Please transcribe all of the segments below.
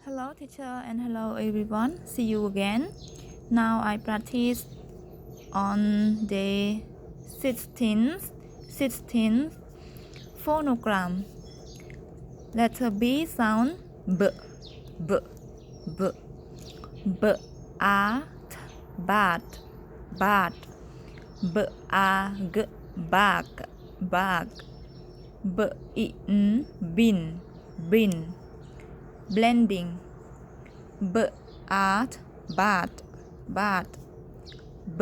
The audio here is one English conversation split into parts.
Hello teacher and hello everyone. See you again. Now I practice on day 16th phonogram. Letter B sound b b b b a t bat bat b a g bag bag b I n bin bin blending b art bat bat b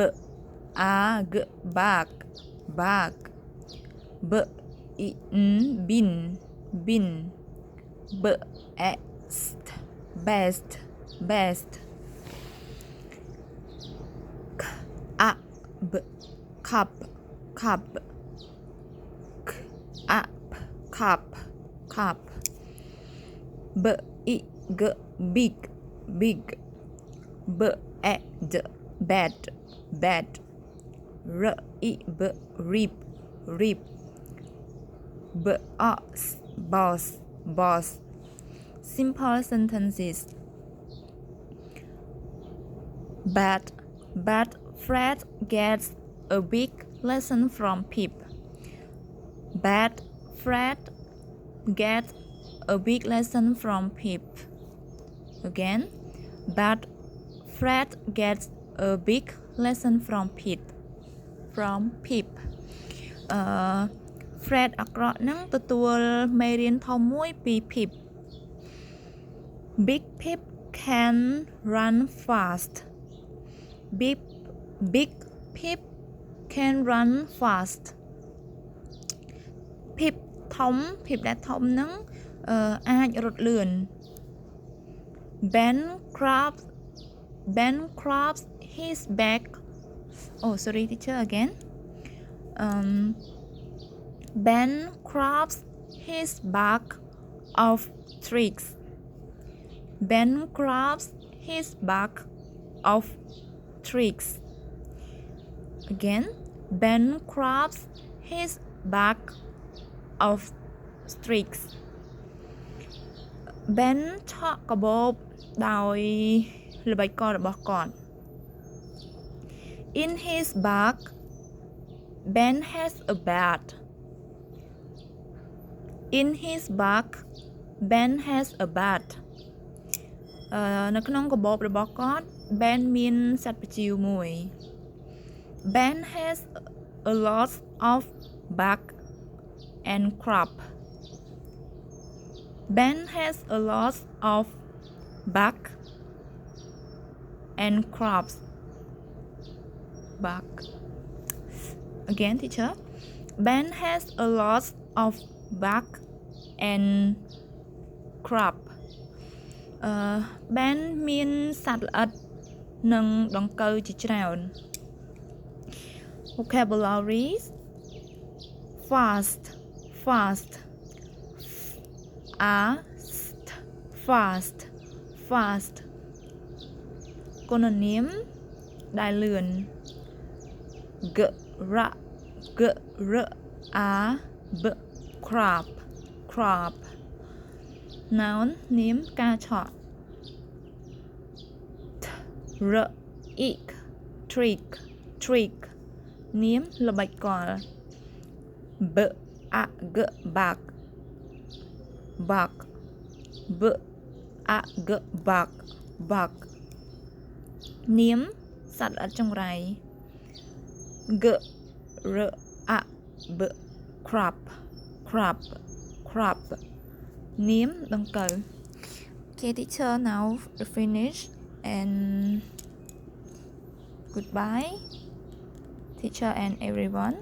a g bag bag b I n bin bin b est best best k a b cup cup k a p cup cup b I g big big b e d bed bed r I b rib rib b o s boss boss. Simple sentences. But Fred gets a big lesson from Pip. But Fred gets a big lesson from Pip. Again. But Fred gets a big lesson from Pip. From Pip. Fred អាក្រក់នឹងទទួលមេរៀនធំមួយពី Pip. Big Pip can run fast. Big Pip can run fast. Pip ធំ Pip ដែលធំនឹងអាចរត់លឿន Ben crabs his back. Oh sorry teacher again. Ben crabs his back of tricks. Ben crabs his back of tricks. Again. Ben crabs his back of tricks. Ben ឆក់កាបូបដោយល្បិចកលរបស់គាត់ In his bag Ben has a bat. In his bag Ben has a bat. នៅក្នុងកាបូបរបស់គាត់ Ben មានសត្វពជាវមួយ Ben has a lot of bag and crab. Ben has a lot of bag and crabs. Bag. Again teacher. Ben has a lot of bag and crab. Ben មានសត្វល្អិតនិងដង្កូវជាច្រើន Vocabularies. Fast fast fast fast គុណនាមដែលលឿន g r a b crab crab Noun នាមការឆក់ r I trick trick នាមល្បិចកល b a g bag bag b a g bag bag នាមសត្វល្អិតចង្រៃ g r a b crab crab crab នាមដង្កូវ Okay teacher now finish and goodbye teacher and everyone.